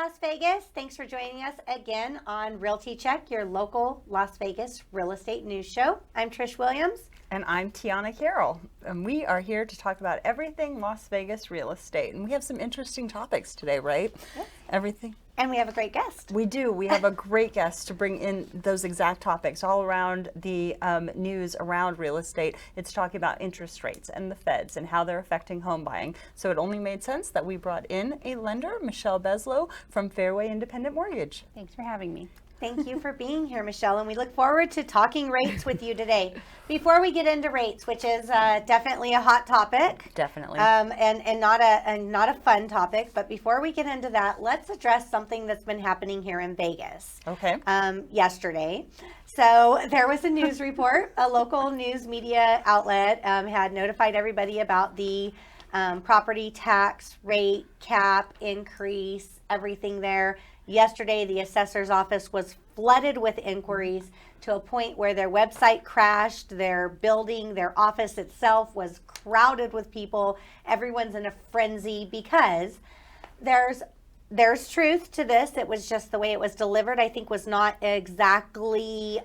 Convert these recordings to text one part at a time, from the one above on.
Las Vegas. Thanks for joining us again on Realty Check, your local Las Vegas real estate news show. I'm Trish Williams. And I'm Tiana Carroll, and we are here to talk about everything Las Vegas real estate. And we have some interesting topics today, right? Yes. Everything. And we have a great guest. We do. We have a great guest to bring in those exact topics all around the news around real estate. It's talking about interest rates and the feds and how they're affecting home buying. So it only made sense that we brought in a lender, Michele Beslow from Fairway Independent Mortgage. Thanks for having me. Thank you for being here, Michele, and we look forward to talking rates with you today. Before we get into rates, which is definitely a hot topic, Definitely, and not a fun topic, but before we get into that, let's address something that's been happening here in Vegas. Okay. Yesterday, so there was a news report. A local news media outlet had notified everybody about the property tax rate cap increase, everything there. Yesterday, the assessor's office was flooded with inquiries to a point where their website crashed, their building, their office itself was crowded with people. Everyone's in a frenzy because there's truth to this. It was just the way it was delivered, I think, was not exactly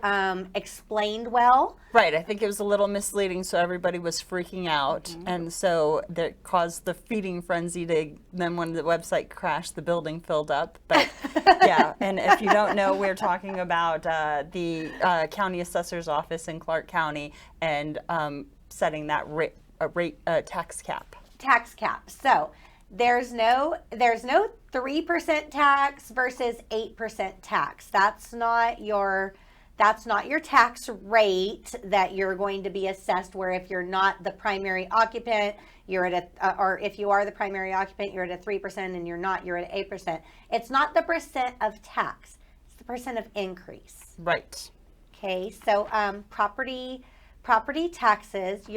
explained well. Right. I think it was a little misleading, so everybody was freaking out. Mm-hmm. And so that caused the feeding frenzy to, then when the website crashed, the building filled up. But yeah, and if you don't know, we're talking about the county assessor's office in Clark County and setting that tax cap. Tax cap. So there's no 3% tax versus 8% tax. That's not your tax rate that you're going to be assessed, where if you're not the primary occupant, you're at or if you are the primary occupant, you're at a 3%, and you're not, you're at 8%. It's not the percent of tax, it's the percent of increase. Right. Okay, so property taxes,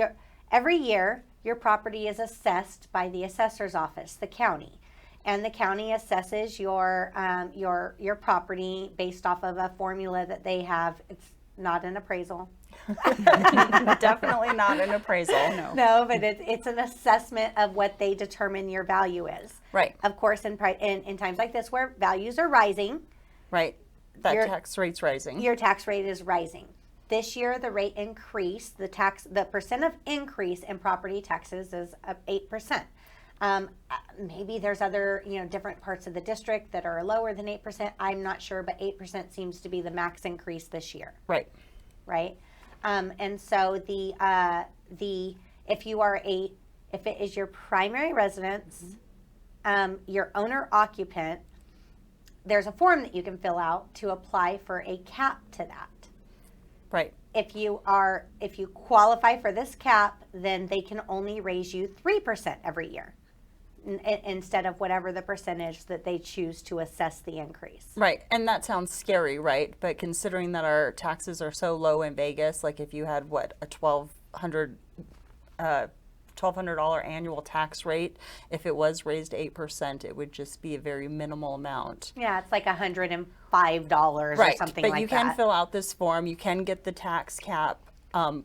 every year your property is assessed by the assessor's office, the county. And the county assesses your property based off of a formula that they have. It's not an appraisal. Definitely not an appraisal. No, but it's an assessment of what they determine your value is. Right. Of course, in times like this where values are rising. Right. That tax rate's rising. Your tax rate is rising. This year, the rate increase, the percent of increase in property taxes is 8%. Maybe there's other, different parts of the district that are lower than 8%. I'm not sure, but 8% seems to be the max increase this year. Right. Right. And so if it is your primary residence, your owner occupant, there's a form that you can fill out to apply for a cap to that. Right. If you qualify for this cap, then they can only raise you 3% every year instead of whatever the percentage that they choose to assess the increase. Right. And that sounds scary, right? But considering that our taxes are so low in Vegas, like if you had a $1,200 annual tax rate, if it was raised 8%, it would just be a very minimal amount. Yeah, it's like $105 or something like that. But you can fill out this form. You can get the tax cap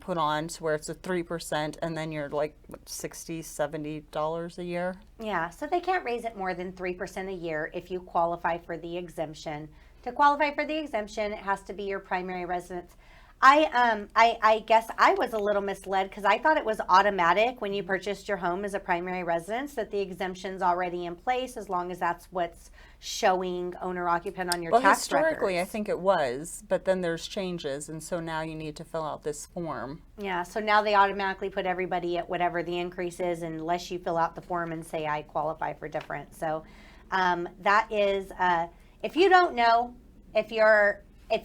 put on to where it's a 3%, and then you're like $60, $70 a year. Yeah, so they can't raise it more than 3% a year if you qualify for the exemption. To qualify for the exemption, it has to be your primary residence. I guess I was a little misled because I thought it was automatic when you purchased your home as a primary residence that the exemption's already in place as long as that's what's showing owner occupant on your tax records. Well, historically, I think it was, but then there's changes, and so now you need to fill out this form. Yeah, so now they automatically put everybody at whatever the increase is unless you fill out the form and say I qualify for different. So that is, if you don't know, if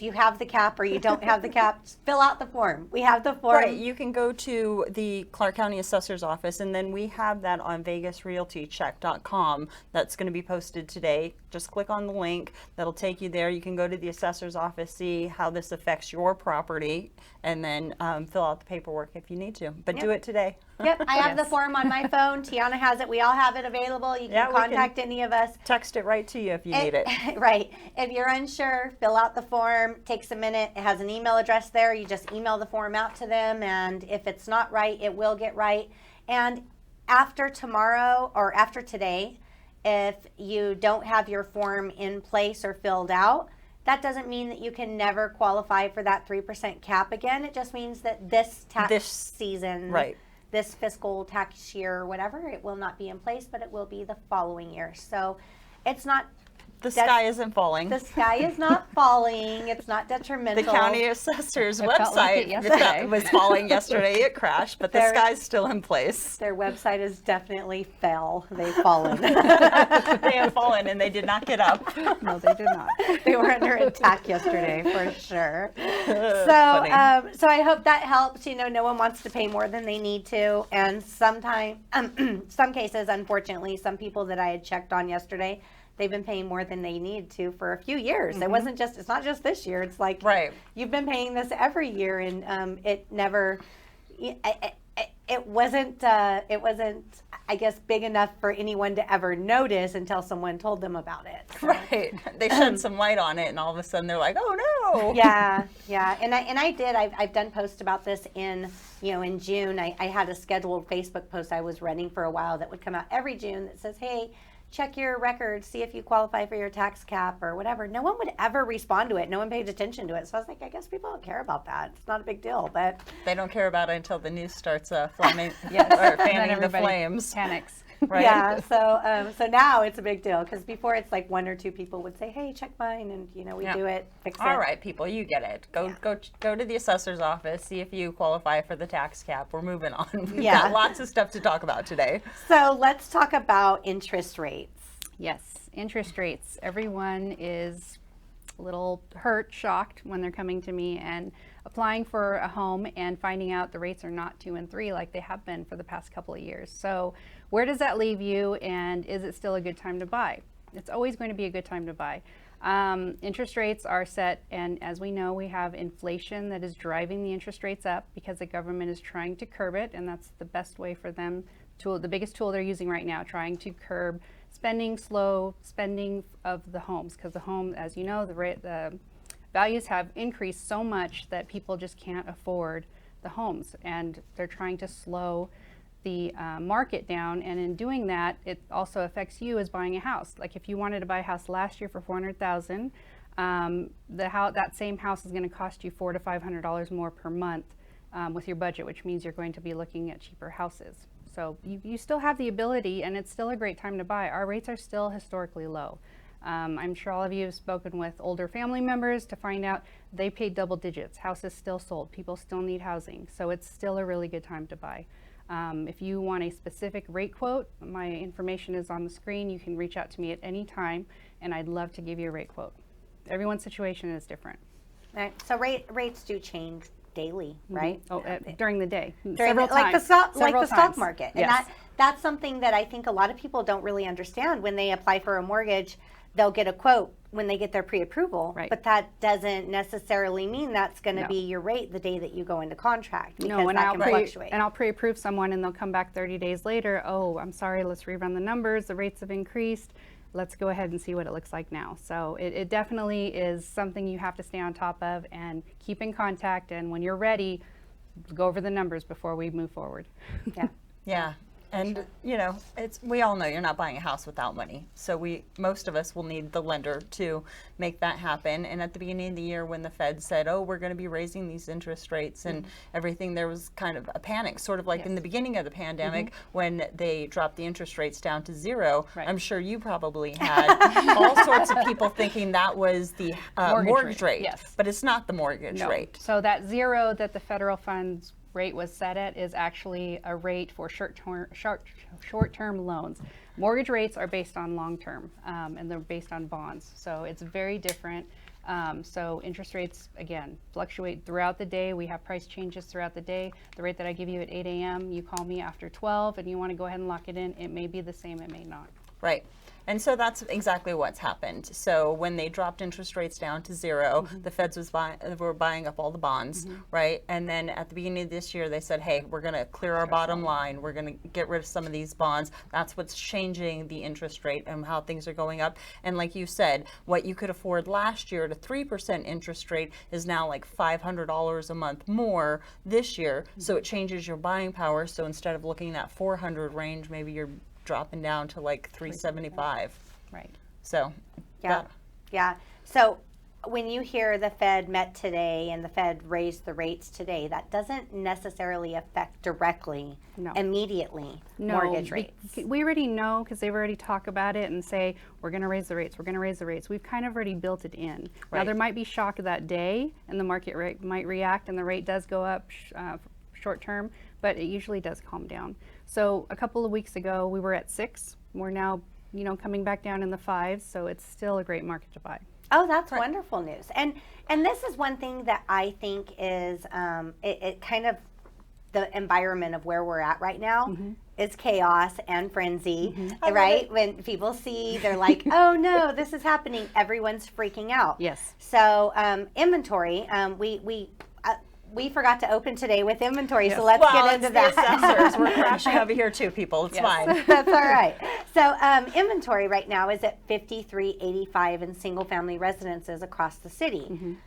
you have the cap or you don't have the cap, just fill out the form. We have the form. Right. You can go to the Clark County Assessor's Office, and then we have that on VegasRealtyCheck.com. That's going to be posted today. Just click on the link. That'll take you there. You can go to the Assessor's Office, see how this affects your property, and then fill out the paperwork if you need to. But do it today. Yep, I have the form on my phone. Tiana has it. We all have it available. You can contact any of us. Text it right to you if you need it. Right. If you're unsure, fill out the form. Takes a minute. It has an email address there. You just email the form out to them, and if it's not right, it will get right. And after tomorrow or after today, if you don't have your form in place or filled out, that doesn't mean that you can never qualify for that 3% cap again. It just means that this tax season, right, this fiscal tax year or whatever, it will not be in place, but it will be the following year. So it's not, the sky isn't falling. the sky is not falling. It's not detrimental. The county assessor's It felt like it website yesterday. was falling yesterday. It crashed, but the Their- sky's still in place. Their website is definitely fell. They've fallen. They have fallen and they did not get up. No, they did not. They were under attack yesterday for sure. Funny. So I hope that helps. You know, no one wants to pay more than they need to, and sometimes, some cases, unfortunately, some people that I had checked on yesterday, they've been paying more than they need to for a few years. It wasn't just, it's not just this year. It's like, Right. you've been paying this every year, and it never, it wasn't, I guess, big enough for anyone to ever notice until someone told them about it. So. Right. They shed some light on it and all of a sudden they're like, oh no. Yeah, yeah. And I've done posts about this in June. I had a scheduled Facebook post I was running for a while that would come out every June that says, hey, check your records, see if you qualify for your tax cap or whatever. No one would ever respond to it. No one paid attention to it. So I was like, I guess people don't care about that. It's not a big deal. But They don't care about it until the news starts flaming, Yes. or And then fanning the everybody flames. panics. Right? yeah, so now it's a big deal because before it's like one or two people would say, hey, check mine, and we Yeah. do it, fix it. All right, people, you get it. Go to the assessor's office, see if you qualify for the tax cap. We're moving on. We've Yeah. got lots of stuff to talk about today. So let's talk about interest rates. Yes, interest rates. Everyone is a little hurt, shocked when they're coming to me and applying for a home and finding out the rates are not 2 and 3 like they have been for the past couple of years. So where does that leave you, and is it still a good time to buy? It's always going to be a good time to buy. Interest rates are set, and as we know, we have inflation that is driving the interest rates up because the government is trying to curb it, and that's the best way for them to, the biggest tool they're using right now, trying to curb slow spending of the homes, because the home, as you know, the values have increased so much that people just can't afford the homes, and they're trying to slow the market down. And in doing that, it also affects you as buying a house. Like if you wanted to buy a house last year for $400,000, that same house is going to cost you $400 to $500 more per month with your budget, which means you're going to be looking at cheaper houses. So you still have the ability, and it's still a great time to buy. Our rates are still historically low. I'm sure all of you have spoken with older family members to find out they paid double digits. Houses still sold. People still need housing. So it's still a really good time to buy. If you want a specific rate quote, my information is on the screen. You can reach out to me at any time, and I'd love to give you a rate quote. Everyone's situation is different. Right. So rates do change daily, right? Oh, during the day, Several several times. times. Like the stock times. market. And Yes. that's something that I think a lot of people don't really understand. When they apply for a mortgage, they'll get a quote when they get their pre-approval, Right. but that doesn't necessarily mean that's going to No. be your rate the day that you go into contract, because No, and that can fluctuate. I'll pre-approve someone, and they'll come back 30 days later. Oh, I'm sorry. Let's rerun the numbers. The rates have increased. Let's go ahead and see what it looks like now. So it definitely is something you have to stay on top of and keep in contact. And when you're ready, go over the numbers before we move forward. Yeah. Yeah. And we all know you're not buying a house without money. So most of us will need the lender to make that happen. And at the beginning of the year, when the Fed said, "Oh, we're going to be raising these interest rates and everything," there was kind of a panic, sort of like in the beginning of the pandemic when they dropped the interest rates down to 0. Right. I'm sure you probably had all sorts of people thinking that was the mortgage rate. Yes. But it's not the mortgage No. rate. So that 0 that the federal funds rate was set at is actually a rate for short-term loans. Mortgage rates are based on long-term, and they're based on bonds. So it's very different. So interest rates, again, fluctuate throughout the day. We have price changes throughout the day. The rate that I give you at 8 a.m., you call me after 12 and you want to go ahead and lock it in, it may be the same, it may not. Right. And so that's exactly what's happened. So when they dropped interest rates down to 0, the Feds were buying up all the bonds, right? And then at the beginning of this year, they said, hey, we're going to clear our bottom line. We're going to get rid of some of these bonds. That's what's changing the interest rate and how things are going up. And like you said, what you could afford last year at a 3% interest rate is now like $500 a month more this year. So it changes your buying power. So instead of looking at 400 range, maybe you're dropping down to like 375. Right. So, Yeah. Yeah. So when you hear the Fed met today and the Fed raised the rates today, that doesn't necessarily affect directly, immediately, mortgage rates. We already know because they've already talked about it and say, we're going to raise the rates, we're going to raise the rates. We've kind of already built it in. Now, there might be shock that day and the market rate might react and the rate does go up short term, but it usually does calm down. So a couple of weeks ago, we were at 6. We're now, coming back down in the 5s, so it's still a great market to buy. Oh, that's wonderful news. And this is one thing that I think is it kind of the environment of where we're at right now is chaos and frenzy, right? When people see, they're like, oh no, this is happening. Everyone's freaking out. Yes. So inventory, we forgot to open today with inventory, so let's get into that. Assessors. We're crashing over here too, people. It's fine. That's all right. So inventory right now is at 5385 in single-family residences across the city.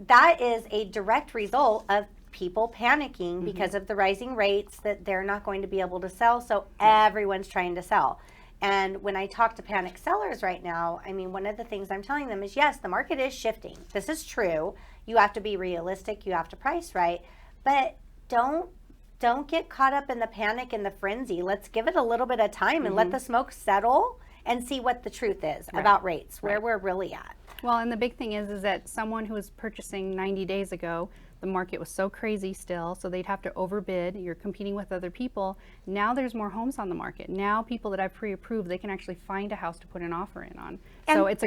That is a direct result of people panicking because of the rising rates that they're not going to be able to sell, so everyone's trying to sell. And when I talk to panic sellers right now, I mean, one of the things I'm telling them is, yes, the market is shifting. This is true. You have to be realistic. You have to price right. But don't get caught up in the panic and the frenzy. Let's give it a little bit of time and let the smoke settle and see what the truth is about rates, where we're really at. Well, and the big thing is that someone who was purchasing 90 days ago, the market was so crazy still, so they'd have to overbid. You're competing with other people. Now there's more homes on the market. Now people that I've pre-approved, they can actually find a house to put an offer in on. So that's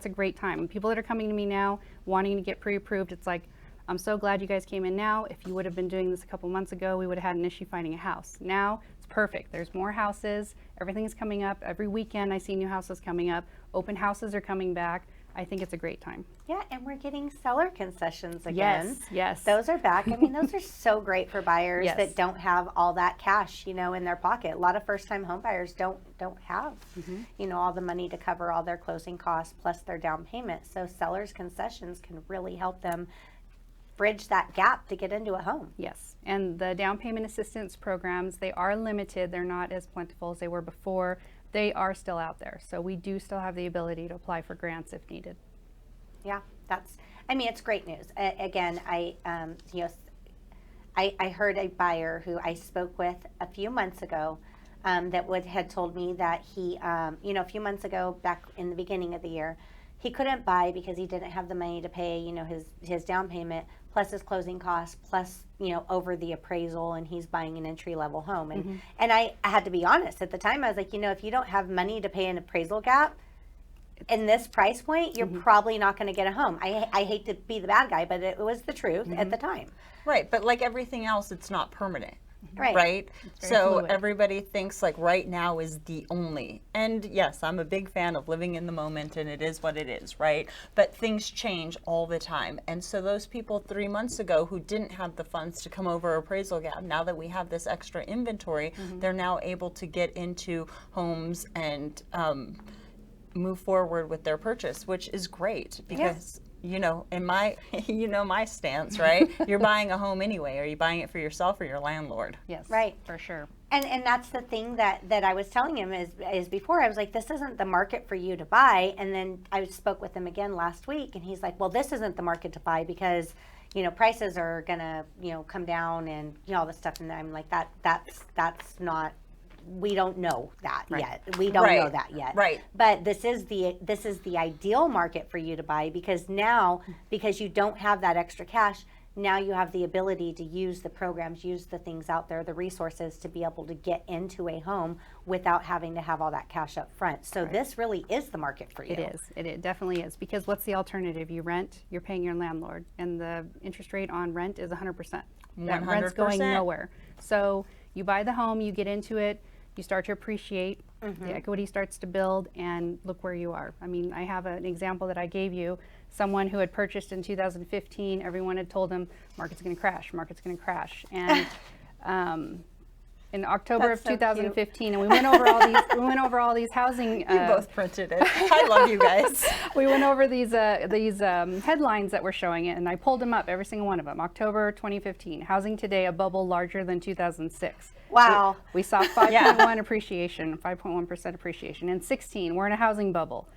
a great time. And people that are coming to me now wanting to get pre-approved, it's like, I'm so glad you guys came in now. If you would have been doing this a couple months ago, we would have had an issue finding a house. Now it's perfect. There's more houses. Everything's coming up. Every weekend I see new houses coming up. Open houses are coming back. I think it's a great time. Yeah, and we're getting seller concessions again. Yes. Those are back. I mean, those are so great for buyers that don't have all that cash, in their pocket. A lot of first-time home buyers don't have, all the money to cover all their closing costs plus their down payment. So sellers concessions can really help them bridge that gap to get into a home. Yes, and the down payment assistance programs, they are limited. They're not as plentiful as they were before. They are still out there. So we do still have the ability to apply for grants if needed. Yeah, it's great news. Again, I heard a buyer who I spoke with a few months ago that had told me that he, a few months ago, back in the beginning of the year, he couldn't buy because he didn't have the money to pay, his down payment plus his closing costs plus, over the appraisal, and he's buying an entry-level home. And I had to be honest at the time. I was like, if you don't have money to pay an appraisal gap in this price point, you're probably not going to get a home. I hate to be the bad guy, but it was the truth at the time. Right, but like everything else, it's not permanent. Right. So fluid. everybody thinks like right now is the only. And yes, I'm a big fan of living in the moment, and it is what it is, right? But things change all the time. And so those people 3 months ago who didn't have the funds to come over appraisal gap, now that we have this extra inventory, they're now able to get into homes and move forward with their purchase, which is great because in my my stance, right? You're buying a home anyway. Are you buying it for yourself or your landlord? Yes, right, for sure. And that's the thing that I was telling him is before I was like, this isn't the market for you to buy. And then I spoke with him again last week, and he's like, well, this isn't the market to buy because prices are gonna come down and all this stuff. And I'm like, that's not. We don't know that yet. We don't know that yet. Right. But this is the ideal market for you to buy because you don't have that extra cash, now you have the ability to use the programs, use the things out there, the resources to be able to get into a home without having to have all that cash up front. So this really is the market for you. It is. It definitely is, because what's the alternative? You rent, you're paying your landlord, and the interest rate on rent is 100%. That rent's going nowhere. So you buy the home, you get into it, you start to appreciate, the equity starts to build, and look where you are. I mean, I have an example that I gave you. Someone who had purchased in 2015, everyone had told him, market's going to crash, market's going to crash. And in October That's of so cute. 2015, and we went over all these. We went over all these housing. You both printed it. I love you guys. We went over these headlines that were showing it, and I pulled them up, every single one of them. October 2015, housing today, a bubble larger than 2006. Wow. We saw 5.1 appreciation, 5.1% appreciation. In 16, we're in a housing bubble,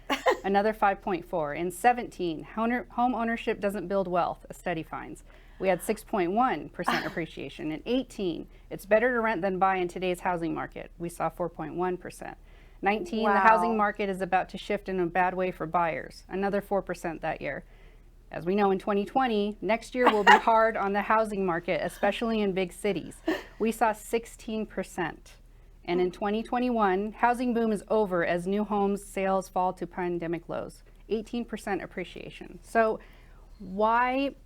another 5.4. In 17, home ownership doesn't build wealth, a study finds. We had 6.1% appreciation. In 18, it's better to rent than buy in today's housing market. We saw 4.1%. 19, Wow. the housing market is about to shift in a bad way for buyers, another 4% that year. As we know, in 2020, next year will be hard on the housing market, especially in big cities. We saw 16%. And in 2021, housing boom is over as new homes sales fall to pandemic lows. 18% appreciation. So why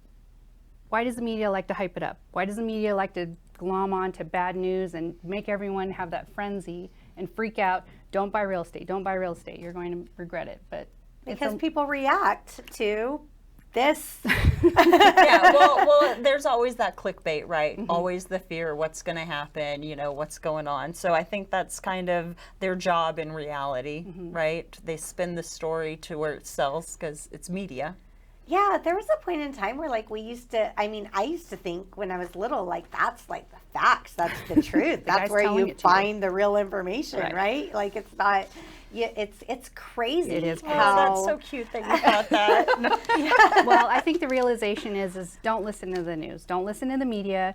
does the media like to hype it up? Why does the media like to glom on to bad news and make everyone have that frenzy and freak out? Don't buy real estate. Don't buy real estate. You're going to regret it. But Because people react to this. Yeah, well, there's always that clickbait, right? Always the fear, what's going to happen, what's going on. So I think that's kind of their job in reality, right? They spin the story to where it sells because it's media. Yeah, there was a point in time where I used to think when I was little, that's like the facts, that's the truth. That's guy's where telling you it to you. find the real information, right? Like it's not, it's crazy. It is crazy. Oh, that's so cute that you thought that. Well, I think the realization is don't listen to the news. Don't listen to the media.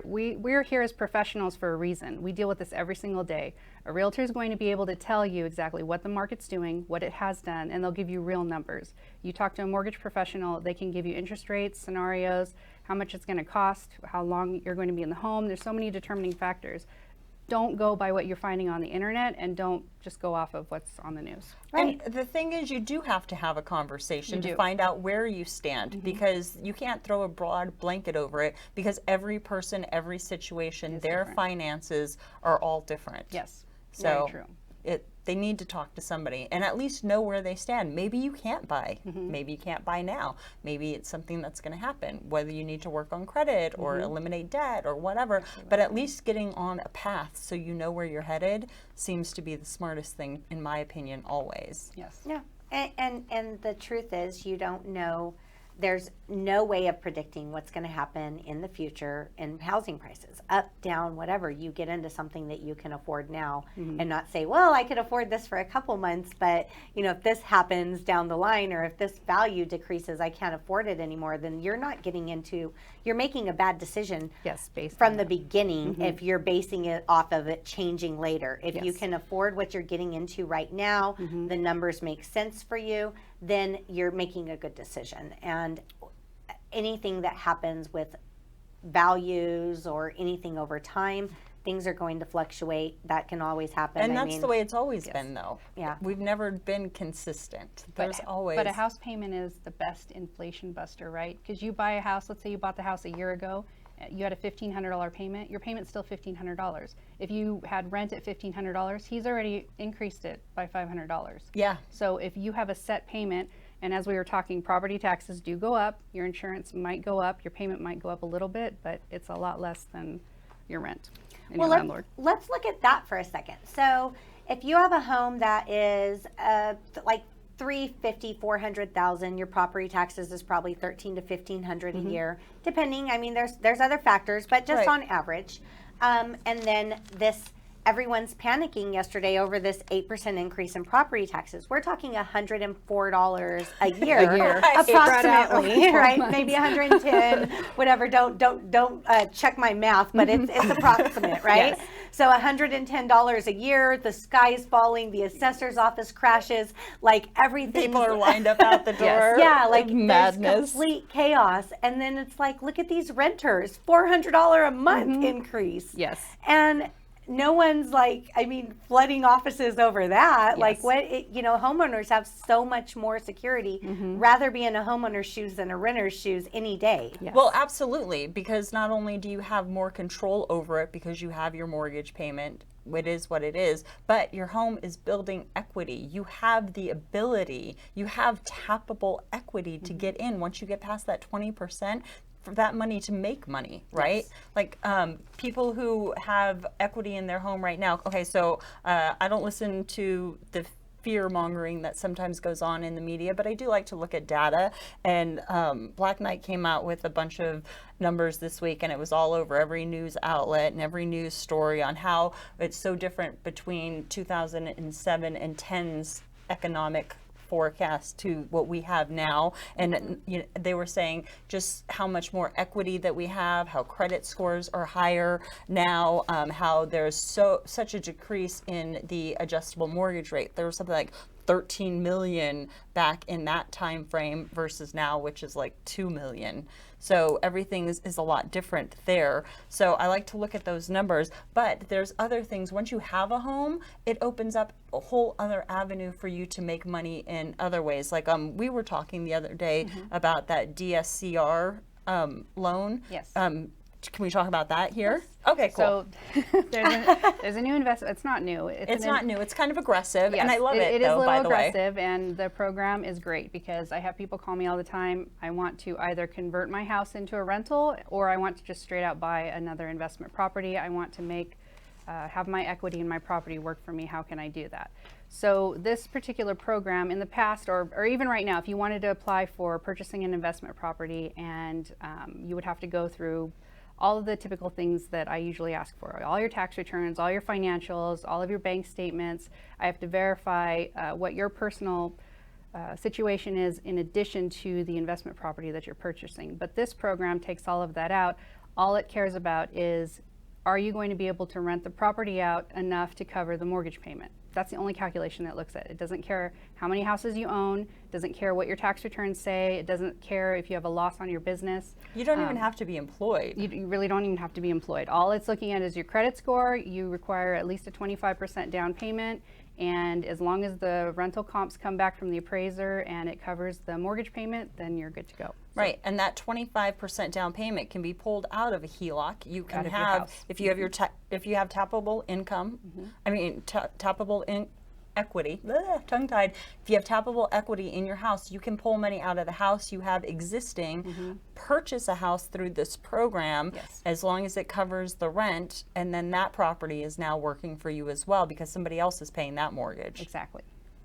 We're here as professionals for a reason. We deal with this every single day. A realtor is going to be able to tell you exactly what the market's doing, what it has done, and they'll give you real numbers. You talk to a mortgage professional, they can give you interest rates, scenarios, how much it's going to cost, how long you're going to be in the home. There's so many determining factors. Don't go by what you're finding on the internet, and don't just go off of what's on the news. And the thing is, you do have to have a conversation to find out where you stand, because you can't throw a broad blanket over it, because every person, every situation, their finances are all different. Yes, So very true. They need to talk to somebody and at least know where they stand. Maybe you can't buy. Maybe you can't buy now. Maybe it's something that's going to happen, whether you need to work on credit or eliminate debt or whatever. But at least getting on a path so you know where you're headed seems to be the smartest thing, in my opinion, always. Yes. Yeah, and the truth is, you don't know. There's no way of predicting what's going to happen in the future in housing prices, up, down, whatever. You get into something that you can afford now and not say, well, I could afford this for a couple months, but if this happens down the line, or if this value decreases, I can't afford it anymore, then you're making a bad decision Based from on the beginning if you're basing it off of it changing later. If you Yes. can afford what you're getting into right now, the numbers make sense for you, then you're making a good decision. And anything that happens with values or anything over time, things are going to fluctuate. That can always happen. And that's the way it's always been, though. Yeah. We've never been consistent. There's always. But a house payment is the best inflation buster, right? Because you buy a house, let's say you bought the house a year ago, you had a $1,500 payment, your payment's still $1,500. If you had rent at $1,500, he's already increased it by $500. Yeah. So if you have a set payment, and as we were talking, property taxes do go up, your insurance might go up, your payment might go up a little bit, but it's a lot less than your rent and your landlord. Let's look at that for a second. So if you have a home that is like $350,000, $400,000, your property taxes is probably $1,300 to $1,500 a year, depending. I mean, there's other factors, but just on average. And then everyone's panicking yesterday over this 8% increase in property taxes. We're talking $104 a year, approximately, right? Maybe 110, whatever. Don't check my math, but it's approximate, right? Yes. So $110 a year. The sky's falling. The assessor's office crashes. Like everything. People are lined up out the door. Yeah, like madness. There's complete chaos. And then it's like, look at these renters, $400 a month increase. Yes. And no one's flooding offices over that. Yes. Like homeowners have so much more security. Rather be in a homeowner's shoes than a renter's shoes any day. Yes. Well, absolutely, because not only do you have more control over it because you have your mortgage payment, it is what it is, but your home is building equity. You have the ability, you have tappable equity to get in. Once you get past that 20%, for that money to make money, right? Yes. Like people who have equity in their home right now. Okay, so I don't listen to the fear mongering that sometimes goes on in the media, but I do like to look at data. And Black Knight came out with a bunch of numbers this week, and it was all over every news outlet and every news story on how it's so different between 2007 and 10's economic forecast to what we have now. And you know, they were saying just how much more equity that we have, how credit scores are higher now, how there's such a decrease in the adjustable mortgage rate. There was something like 13 million back in that time frame versus now, which is like 2 million. So everything is a lot different there. So I like to look at those numbers, but there's other things. Once you have a home, it opens up a whole other avenue for you to make money in other ways. Like we were talking the other day about that DSCR loan. Yes. Can we talk about that here? Okay, cool. So there's a new investment. It's not new. It's not new. It's kind of aggressive, Yes, and I love it, It is though, a by little the way. aggressive, and the program is great because I have people call me all the time. I want to either convert my house into a rental, or I want to just straight out buy another investment property. I want to make have my equity in my property work for me. How can I do that? So this particular program in the past, or even right now, if you wanted to apply for purchasing an investment property, and you would have to go through all of the typical things that I usually ask for, all your tax returns, all your financials, all of your bank statements. I have to verify what your personal situation is in addition to the investment property that you're purchasing. But this program takes all of that out. All it cares about is, are you going to be able to rent the property out enough to cover the mortgage payment? That's the only calculation it looks at. It doesn't care how many houses you own, doesn't care what your tax returns say, it doesn't care if you have a loss on your business. You don't even have to be employed. You really don't even have to be employed. All it's looking at is your credit score. You require at least a 25% down payment, and as long as the rental comps come back from the appraiser and it covers the mortgage payment, then you're good to go. Right, and that 25% down payment can be pulled out of a HELOC. You can Out of your have, house. if you have your if you have tappable income, tappable equity, tongue-tied. If you have tappable equity in your house, you can pull money out of the house you have existing, purchase a house through this program, Yes. as long as it covers the rent, and then that property is now working for you as well because somebody else is paying that mortgage. Exactly.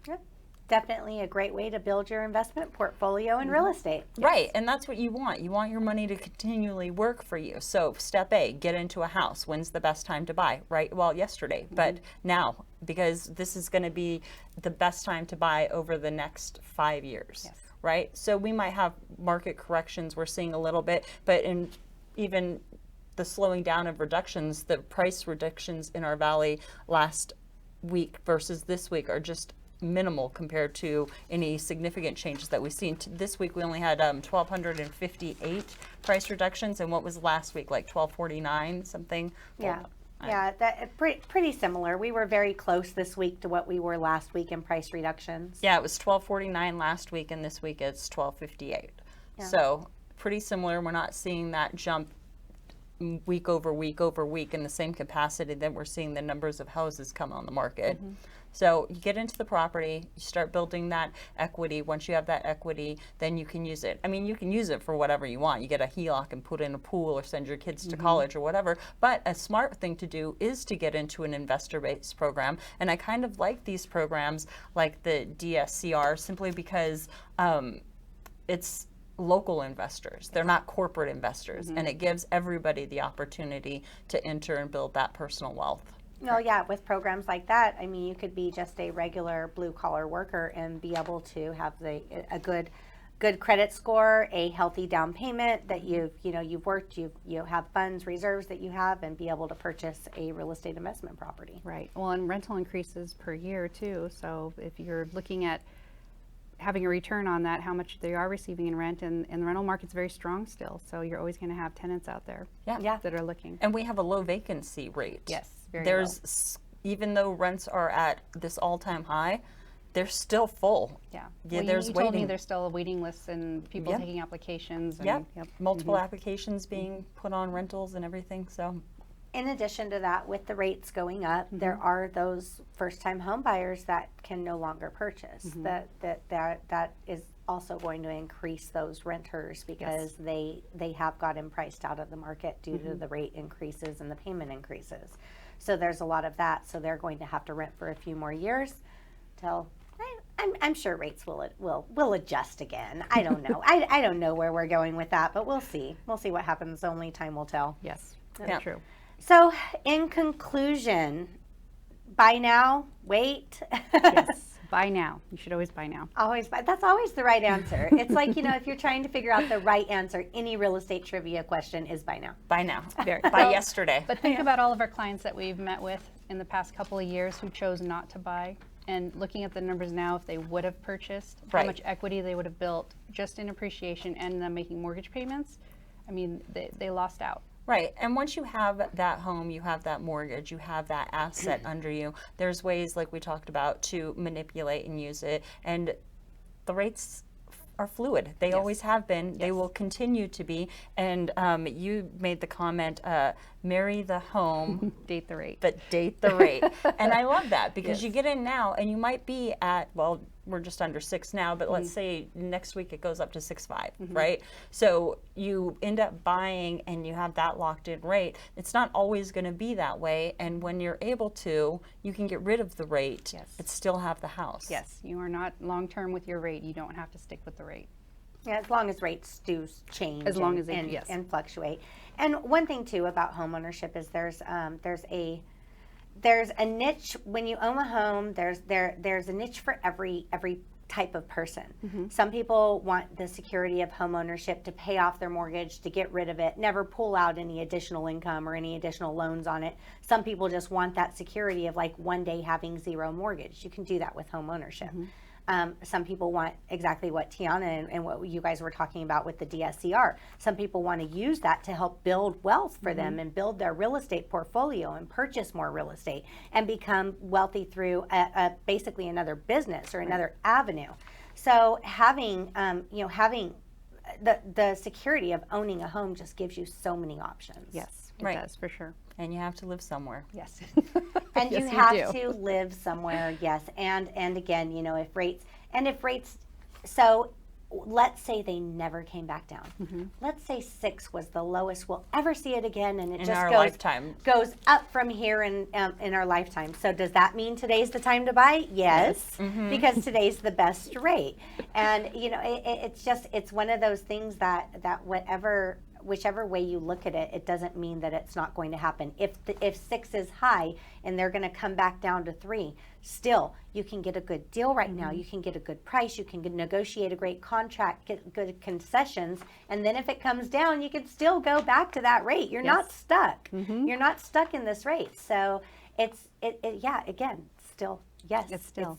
Yep. Definitely a great way to build your investment portfolio in real estate. Right, and that's what you want. You want your money to continually work for you. So step A, get into a house. When's the best time to buy? Right, well, yesterday, but now, because this is going to be the best time to buy over the next 5 years. Yes. Right, so we might have market corrections. We're seeing a little bit, but in even the slowing down of reductions, the price reductions in our valley last week versus this week are just minimal compared to any significant changes that we've seen. This week we only had 1,258 price reductions, and what was last week, like 1,249 something? Yeah. Well, Yeah, that pretty similar. We were very close this week to what we were last week in price reductions. yeah, it was 1,249 last week, and this week it's 1,258. Yeah. So pretty similar. We're not seeing that jump week over week over week in the same capacity that we're seeing the numbers of houses come on the market. So you get into the property, you start building that equity. Once you have that equity, then you can use it. I mean, you can use it for whatever you want. You get a HELOC and put in a pool or send your kids to college or whatever. But a smart thing to do is to get into an investor-based program. And I kind of like these programs like the DSCR simply because it's local investors. They're not corporate investors. And it gives everybody the opportunity to enter and build that personal wealth. No, yeah, with programs like that, I mean, you could be just a regular blue collar worker and be able to have a good credit score, a healthy down payment that you've worked, you have funds, reserves that you have, and be able to purchase a real estate investment property. Right. Well, and rental increases per year too. So if you're looking at having a return on that, how much they are receiving in rent, and the rental market's very strong still. So you're always going to have tenants out there Yeah. that are looking. And we have a low vacancy rate. Yes, very There's even though rents are at this all-time high, they're still full. Yeah. Yeah, Well, there's you told me waiting. there's still a waiting list and people Yep. taking applications. And, Yep. Multiple applications being put on rentals and everything. So In addition to that, with the rates going up, there are those first-time home buyers that can no longer purchase. That is also going to increase those renters because they have gotten priced out of the market due to the rate increases and the payment increases. So there's a lot of that. So they're going to have to rent for a few more years till I'm sure rates will adjust again. I don't know. I don't know where we're going with that, but we'll see. We'll see what happens. Only time will tell. Yes, that's true. So in conclusion, buy now, wait. Yes, buy now. You should always buy now. Always buy. That's always the right answer. It's like, if you're trying to figure out the right answer, any real estate trivia question is buy now. Buy now. Very. Buy yesterday. But think about all of our clients that we've met with in the past couple of years who chose not to buy, and looking at the numbers now, if they would have purchased, how much equity they would have built just in appreciation and then making mortgage payments. I mean, they lost out. Right. And once you have that home, you have that mortgage, you have that asset under you, there's ways, like we talked about, to manipulate and use it. And the rates are fluid. They always have been. They will continue to be. And you made the comment, marry the home. Date the rate. But date the rate. And I love that because you get in now and you might be at, well, we're just under 6 now, but let's say next week it goes up to 6.5, right? So you end up buying and you have that locked in rate. It's not always going to be that way. And when you're able to, you can get rid of the rate, but still have the house. Yes, you are not long-term with your rate. You don't have to stick with the rate. Yeah, as long as rates do change and fluctuate. And one thing too about homeownership is there's a niche when you own a home. There's a niche for every type of person. Some people want the security of home ownership to pay off their mortgage, to get rid of it, never pull out any additional income or any additional loans on it. Some people just want that security of like one day having zero mortgage. You can do that with home ownership. Some people want exactly what Tiana and what you guys were talking about with the DSCR. Some people want to use that to help build wealth for them and build their real estate portfolio and purchase more real estate and become wealthy through basically another business or another avenue. So having the security of owning a home just gives you so many options. Yes, it does for sure. And you have to live somewhere. Yes. And you have to live somewhere, yes. And again, if rates, so let's say they never came back down. Let's say 6 was the lowest we'll ever see it again, and it In just our lifetime. goes up from here in our lifetime. So does that mean today's the time to buy? Yes, because today's the best rate. And it's one of those things that whichever way you look at it, it doesn't mean that it's not going to happen. If 6 is high and they're going to come back down to 3, still you can get a good deal right now. You can get a good price. You can negotiate a great contract, get good concessions, and then if it comes down, you can still go back to that rate. You're not stuck. You're not stuck in this rate. So it's still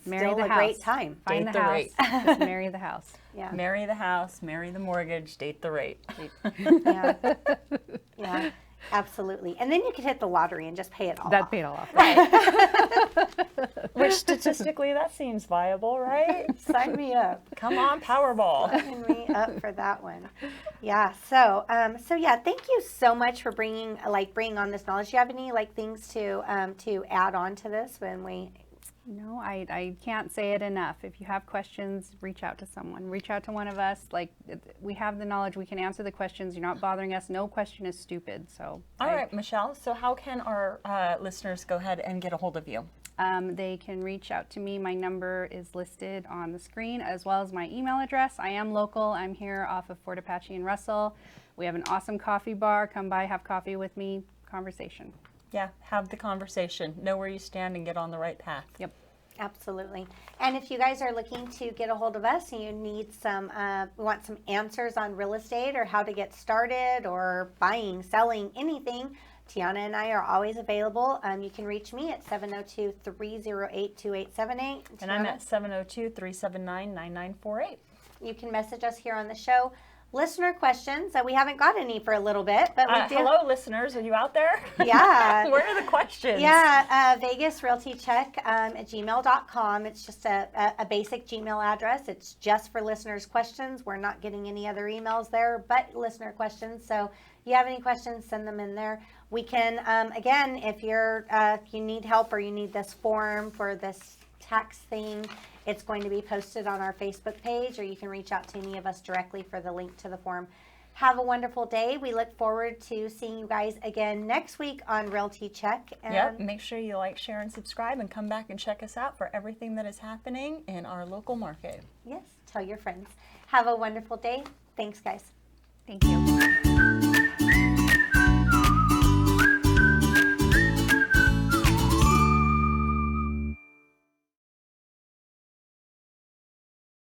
marry the a house. Great time. Find Date the the house. rate. Just marry the house. Yeah. Marry the house, marry the mortgage, date the rate. Yeah, absolutely. And then you could hit the lottery and just pay it all That off. paid all off. Which statistically that seems viable, right? Sign me up. Come on, Powerball. Sign me up for that one. Yeah. So thank you so much for bringing on this knowledge. Do you have any things to add on to this when we? No, I can't say it enough. If you have questions, reach out to someone. Reach out to one of us. We have the knowledge. We can answer the questions. You're not bothering us. No question is stupid. So. All right, Michele. So how can our listeners go ahead and get a hold of you? They can reach out to me. My number is listed on the screen, as well as my email address. I am local. I'm here off of Fort Apache and Russell. We have an awesome coffee bar. Come by, have coffee with me. Conversation. Yeah, have the conversation. Know where you stand and get on the right path. Yep. Absolutely. And if you guys are looking to get a hold of us and you need want some answers on real estate or how to get started or buying, selling, anything, Tiana and I are always available. You can reach me at 702-308-2878. And I'm at 702-379-9948. You can message us here on the show. Listener questions. We haven't got any for a little bit, but we do. Hello, listeners. Are you out there? Yeah. Where are the questions? Yeah, Vegas Realty Check at gmail.com. It's just a basic Gmail address. It's just for listeners' questions. We're not getting any other emails there, but listener questions. So if you have any questions, send them in there. We can, again, if you need help or you need this form for this tax thing. It's going to be posted on our Facebook page, or you can reach out to any of us directly for the link to the form. Have a wonderful day. We look forward to seeing you guys again next week on Realty Check. And Yep, make sure you like, share, and subscribe, and come back and check us out for everything that is happening in our local market. yes, tell your friends. Have a wonderful day. Thanks, guys. Thank you.